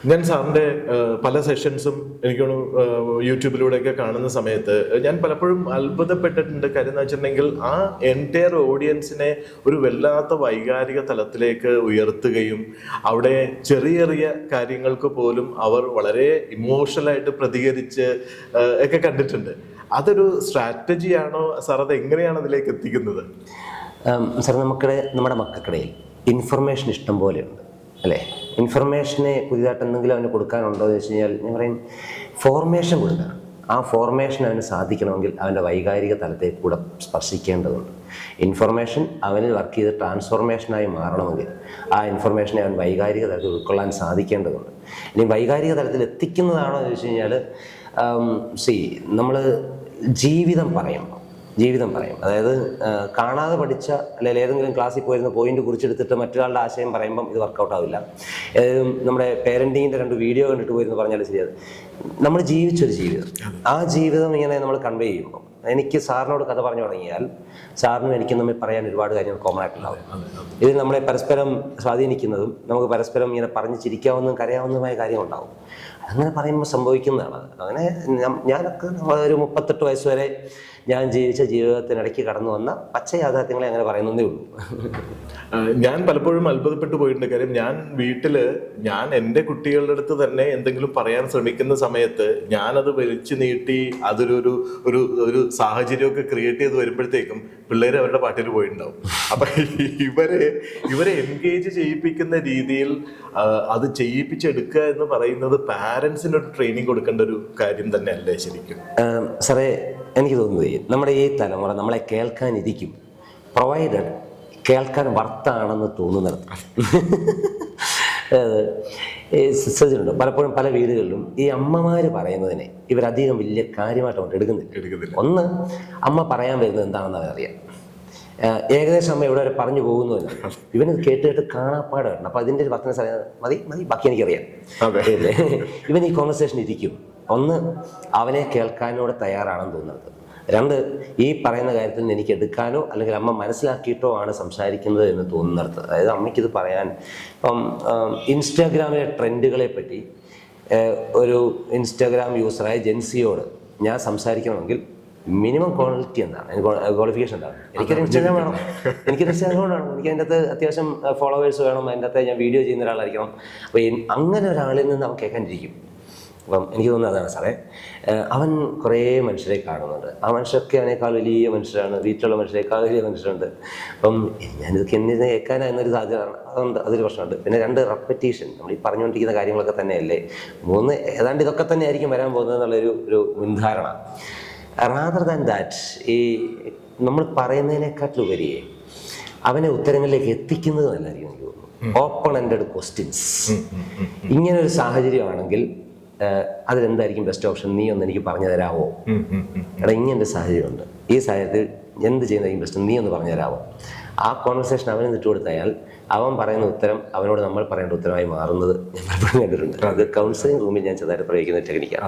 ഞാൻ സാറിൻ്റെ പല സെഷൻസും എനിക്ക് യൂട്യൂബിലൂടെയൊക്കെ കാണുന്ന സമയത്ത് ഞാൻ പലപ്പോഴും അത്ഭുതപ്പെട്ടിട്ടുണ്ട്. കാര്യം എന്ന് വെച്ചിട്ടുണ്ടെങ്കിൽ ആ എൻറ്റയർ ഓഡിയൻസിനെ ഒരു വല്ലാത്ത വൈകാരിക തലത്തിലേക്ക് ഉയർത്തുകയും അവിടെ ചെറിയ ചെറിയ കാര്യങ്ങൾക്ക് പോലും അവർ വളരെ ഇമോഷണലായിട്ട് പ്രതികരിച്ച് ഒക്കെ കണ്ടിട്ടുണ്ട്. അതൊരു സ്ട്രാറ്റജിയാണോ സാർ? അത് എങ്ങനെയാണ് അതിലേക്ക് എത്തിക്കുന്നത്? സാർ, നമ്മുടെ മക്കൾക്കിടയിൽ ഇൻഫർമേഷൻ ഇഷ്ടം പോലെയുണ്ട് അല്ലേ? ഇൻഫർമേഷനെ പുതിയതായിട്ട് എന്തെങ്കിലും അവന് കൊടുക്കാനുണ്ടോ എന്ന് വെച്ച് കഴിഞ്ഞാൽ ഞാൻ പറയും ഫോർമേഷൻ കൊടുക്കണം. ആ ഫോർമേഷൻ അവന് സാധിക്കണമെങ്കിൽ അവൻ്റെ വൈകാരിക തലത്തെ കൂടെ സ്പർശിക്കേണ്ടതുണ്ട്. ഇൻഫർമേഷൻ അവനിൽ വർക്ക് ചെയ്ത് ട്രാൻസ്ഫോർമേഷനായി മാറണമെങ്കിൽ ആ ഇൻഫർമേഷനെ അവൻ വൈകാരിക തലത്തിൽ ഉൾക്കൊള്ളാൻ സാധിക്കേണ്ടതുണ്ട്. ഇനി വൈകാരിക തലത്തിൽ എത്തിക്കുന്നതാണോ എന്ന് വെച്ച് കഴിഞ്ഞാൽ നമ്മൾ ജീവിതം പറയും. അതായത് കാണാതെ പഠിച്ച അല്ലെങ്കിൽ ഏതെങ്കിലും ക്ലാസ്സിൽ പോയിരുന്ന പോയിന്റ് കുറിച്ചെടുത്തിട്ട് മറ്റൊരാളുടെ ആശയം പറയുമ്പം ഇത് വർക്കൗട്ട് ആവില്ല. നമ്മുടെ പേരൻറ്റിങ്ങിൻ്റെ 2 വീഡിയോ കണ്ടിട്ട് പോയിരുന്നു പറഞ്ഞാൽ ശരിയത്. നമ്മൾ ജീവിച്ചൊരു ജീവിതം, ആ ജീവിതം ഇങ്ങനെ നമ്മൾ കൺവേ ചെയ്യുമ്പോൾ എനിക്ക് സാറിനോട് കഥ പറഞ്ഞു തുടങ്ങിയാൽ സാറിനും എനിക്കും തമ്മിൽ പറയാൻ ഒരുപാട് കാര്യങ്ങൾ കോമൺ ആയിട്ടുണ്ടാവും. ഇതിൽ നമ്മളെ പരസ്പരം സ്വാധീനിക്കുന്നതും നമുക്ക് പരസ്പരം ഇങ്ങനെ പറഞ്ഞ് ചിരിക്കാവുന്നതും കരയാവുന്നതുമായ കാര്യങ്ങളുണ്ടാവും. അങ്ങനെ പറയുമ്പോൾ സംഭവിക്കുന്നതാണ്. അങ്ങനെ ഞാനൊക്കെ ഒരു 38 വയസ്സ് വരെ ഞാൻ ജീവിച്ച ജീവിതത്തിനിടയ്ക്ക് കടന്നു വന്ന പച്ച യാഥാർത്ഥ്യങ്ങളെ അങ്ങനെ പറയുന്നതേ ഉള്ളൂ. ഞാൻ പലപ്പോഴും അത്ഭുതപ്പെട്ടു പോയിട്ടുണ്ട്. കാര്യം ഞാൻ എൻ്റെ കുട്ടികളുടെ അടുത്ത് തന്നെ എന്തെങ്കിലും പറയാൻ ശ്രമിക്കുന്ന സമയത്ത് ഞാനത് വലിച്ചു നീട്ടി അതൊരു ഒരു സാഹചര്യമൊക്കെ ക്രിയേറ്റ് ചെയ്ത് വരുമ്പോഴത്തേക്കും പിള്ളേർ അവരുടെ പാട്ടിൽ പോയിട്ടുണ്ടാവും. അപ്പൊ ഇവരെ എൻഗേജ് ചെയ്യിപ്പിക്കുന്ന രീതിയിൽ അത് ചെയ്യിപ്പിച്ചെടുക്കുക എന്ന് പറയുന്നത് പാരൻസിന് ഒരു ട്രെയിനിങ് കൊടുക്കേണ്ട ഒരു കാര്യം തന്നെ അല്ലേ ശരിക്കും? സാറേ, എനിക്ക് തോന്നുന്നത് നമ്മുടെ ഈ തലമുറ നമ്മളെ കേൾക്കാനിരിക്കും, പ്രൊവൈഡഡ് കേൾക്കാൻ വർത്താണെന്ന് തോന്നുന്നത്. ശ്രദ്ധിച്ചിട്ടുണ്ട് പലപ്പോഴും പല വീടുകളിലും ഈ അമ്മമാർ പറയുന്നതിനെ ഇവരധികം വലിയ കാര്യമായിട്ട് എടുക്കുന്നില്ല. ഒന്ന്, അമ്മ പറയാൻ വരുന്നത് എന്താണെന്ന് അവരറിയാം. ഏകദേശം അമ്മ ഇവിടെ വരെ പറഞ്ഞു പോകുന്നു. ഇവനത് കേട്ട് കാണാപ്പാട് വരണം. അപ്പൊ അതിൻ്റെ ഒരു വർത്തന മതി ബാക്കി എനിക്കറിയാം. ഇവൻ ഈ കോൺവെർസേഷൻ ഇരിക്കും. ഒന്ന്, അവനെ കേൾക്കാനോട് തയ്യാറാണെന്ന് തോന്നുന്നത്. 2, ഈ പറയുന്ന കാര്യത്തിൽ നിന്ന് എനിക്ക് എടുക്കാനോ അല്ലെങ്കിൽ അമ്മ മനസ്സിലാക്കിയിട്ടോ ആണ് സംസാരിക്കുന്നത് എന്ന് തോന്നുന്നത്. അതായത് അമ്മയ്ക്കിത് പറയാൻ ഇപ്പം ഇൻസ്റ്റാഗ്രാമിലെ ട്രെൻഡുകളെ പറ്റി ഒരു ഇൻസ്റ്റാഗ്രാം യൂസറായ ജെൻസിയോട് ഞാൻ സംസാരിക്കണമെങ്കിൽ മിനിമം ക്വാളിറ്റി എന്താണ്, ക്വാളിഫിക്കേഷൻ എന്താണ്? എനിക്കൊരു ഇൻസ്റ്റാഗ്രാം വേണം, എനിക്കൊരു ഇൻസ്റ്റാഗ്രാം വേണം, എനിക്ക് അതിൻ്റെ അകത്ത് അത്യാവശ്യം ഫോളോവേഴ്സ് വേണം, അതിൻ്റെ അകത്ത് ഞാൻ വീഡിയോ ചെയ്യുന്ന ഒരാളായിരിക്കണം. അപ്പോൾ അങ്ങനെ ഒരാളിൽ നിന്ന് അവൻ കേൾക്കാനിരിക്കും. അപ്പം എനിക്ക് തോന്നുന്നത് അതാണ് സാറേ. അവൻ കുറേ മനുഷ്യരെ കാണുന്നുണ്ട്. ആ മനുഷ്യർക്ക് അവനേക്കാൾ വലിയ മനുഷ്യരാണ്, വീട്ടിലുള്ള മനുഷ്യരെക്കാൾ വലിയ മനുഷ്യരുണ്ട്. അപ്പം ഞാനിതൊക്കെ എന്നെ കേൾക്കാനാ എന്നൊരു സാധ്യത അതുകൊണ്ട് അതൊരു പ്രശ്നമുണ്ട്. പിന്നെ 2, റെപ്പറ്റീഷൻ. നമ്മൾ ഈ പറഞ്ഞുകൊണ്ടിരിക്കുന്ന കാര്യങ്ങളൊക്കെ തന്നെയല്ലേ. 3, ഏതാണ്ട് ഇതൊക്കെ തന്നെ ആയിരിക്കും വരാൻ പോകുന്നത് എന്നുള്ളൊരു മുൻധാരണ. റാദർ ദാൻ ദാറ്റ്, ഈ നമ്മൾ പറയുന്നതിനെക്കാട്ടിലുപരി അവനെ ഉത്തരങ്ങളിലേക്ക് എത്തിക്കുന്നത് നല്ലതായിരിക്കും എനിക്ക് തോന്നുന്നു. Open ended questions. ഇങ്ങനെ ഒരു സാഹചര്യമാണെങ്കിൽ അതിലെന്തായിരിക്കും ബെസ്റ്റ് ഓപ്ഷൻ, നീ ഒന്ന് എനിക്ക് പറഞ്ഞു തരാമോ? എടാ, ഇങ്ങനൊരു സാഹചര്യമുണ്ട്, ഈ സാഹചര്യത്തിൽ എന്ത് ചെയ്യുന്നതായിരിക്കും ബെസ്റ്റ്, നീ ഒന്ന് പറഞ്ഞു തരാമോ? ആ കോൺവെർസേഷൻ അവന് ഇട്ടുകൊടുത്താൽ അവൻ പറയുന്ന ഉത്തരം അവനോട് നമ്മൾ പറയേണ്ട ഉത്തരമായി മാറുന്നത് ഞാൻ പലപ്പോഴും കണ്ടിട്ടുണ്ട്. അത് കൗൺസിലിംഗ് റൂമിൽ ഞാൻ ചെറുതായിട്ട് പ്രയോഗിക്കുന്ന ടെക്നിക്കാണ്.